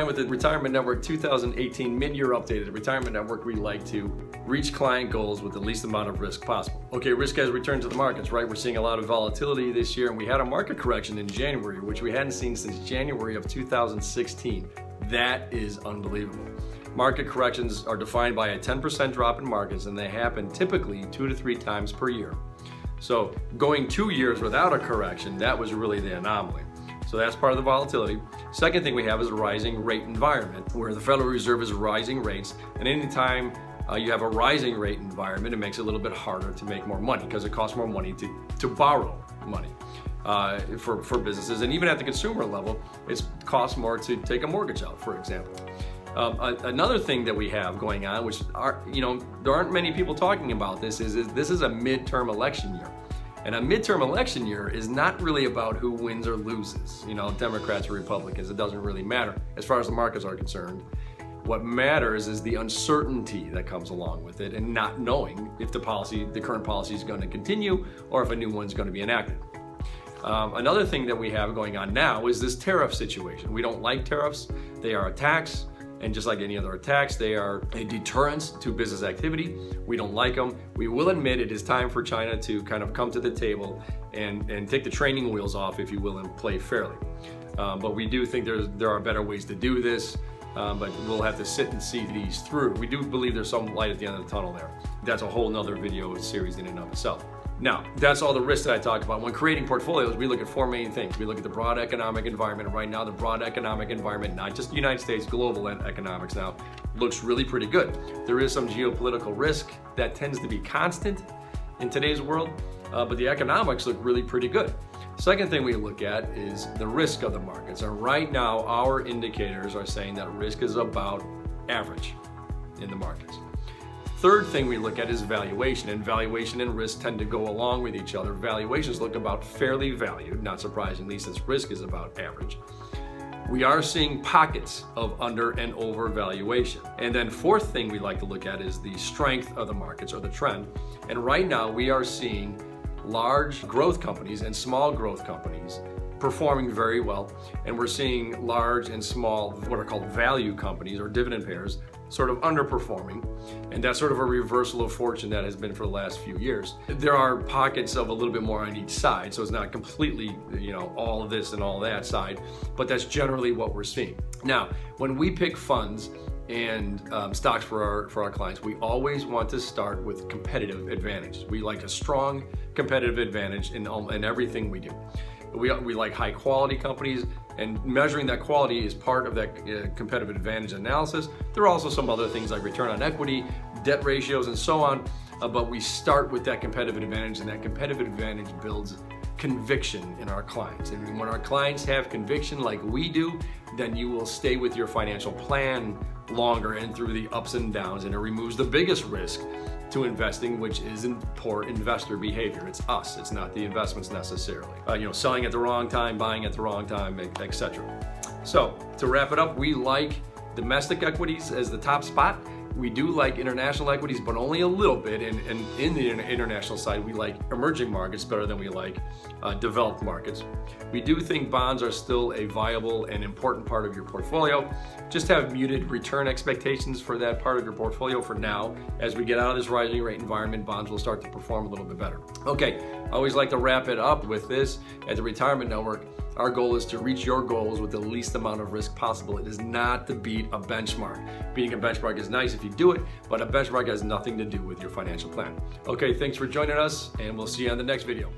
with the Retirement Network 2018 mid-year update. At the Retirement Network, we like to reach client goals with the least amount of risk possible. Okay, risk has returned to the markets, right? We're seeing a lot of volatility this year, and we had a market correction in January, which we hadn't seen since January of 2016. That is unbelievable. Market corrections are defined by a 10% drop in markets, and they happen typically 2 to 3 times per year. So going 2 years without a correction, that was really the anomaly. So that's part of the volatility. Second thing we have is a rising rate environment where the Federal Reserve is rising rates, and anytime you have a rising rate environment, it makes it a little bit harder to make more money because it costs more money to borrow money for businesses. And even at the consumer level, it costs more to take a mortgage out, for example. Another thing that we have going on, which there aren't many people talking about this, is this is a midterm election year. And a midterm election year is not really about who wins or loses, Democrats or Republicans. It doesn't really matter as far as the markets are concerned. What matters is the uncertainty that comes along with it and not knowing if the current policy is going to continue or if a new one's going to be enacted. Another thing that we have going on now is this tariff situation. We don't like tariffs. They are a tax. And just like any other attacks, they are a deterrence to business activity. We don't like them. We will admit it is time for China to kind of come to the table and take the training wheels off, if you will, and play fairly. But we do think there are better ways to do this, but we'll have to sit and see these through. We do believe there's some light at the end of the tunnel there. That's a whole nother video series in and of itself. Now, that's all the risks that I talked about. When creating portfolios, we look at 4 main things. We look at the broad economic environment. And right now, the broad economic environment, not just the United States, global economics now, looks really pretty good. There is some geopolitical risk that tends to be constant in today's world, but the economics look really pretty good. Second thing we look at is the risk of the markets. And right now, our indicators are saying that risk is about average in the markets. Third thing we look at is valuation, and valuation and risk tend to go along with each other. Valuations look about fairly valued, not surprisingly, since risk is about average. We are seeing pockets of under and over valuation. And then fourth thing we like to look at is the strength of the markets, or the trend. And right now we are seeing large growth companies and small growth companies performing very well. And we're seeing large and small, what are called value companies or dividend payers, sort of underperforming, and that's sort of a reversal of fortune that has been for the last few years. There are pockets of a little bit more on each side, so it's not completely, all of this and all that side, but that's generally what we're seeing. Now, when we pick funds and stocks for our clients, we always want to start with competitive advantage. We like a strong competitive advantage in everything we do. We like high quality companies, and measuring that quality is part of that competitive advantage analysis. There are also some other things like return on equity, debt ratios, and so on, but we start with that competitive advantage, and that competitive advantage builds conviction in our clients. And when our clients have conviction like we do, then you will stay with your financial plan longer and through the ups and downs, and it removes the biggest risk to investing, which isn't poor investor behavior. It's us, it's not the investments necessarily. Selling at the wrong time, buying at the wrong time, etc. So to wrap it up, we like domestic equities as the top spot. We do like international equities, but only a little bit. And in the international side, we like emerging markets better than we like developed markets. We do think bonds are still a viable and important part of your portfolio. Just have muted return expectations for that part of your portfolio for now. As we get out of this rising rate environment, bonds will start to perform a little bit better. Okay, I always like to wrap it up with this. At the Retirement Network, our goal is to reach your goals with the least amount of risk possible. It is not to beat a benchmark. Beating a benchmark is nice if you do it, but a benchmark has nothing to do with your financial plan. Okay, thanks for joining us, and we'll see you on the next video.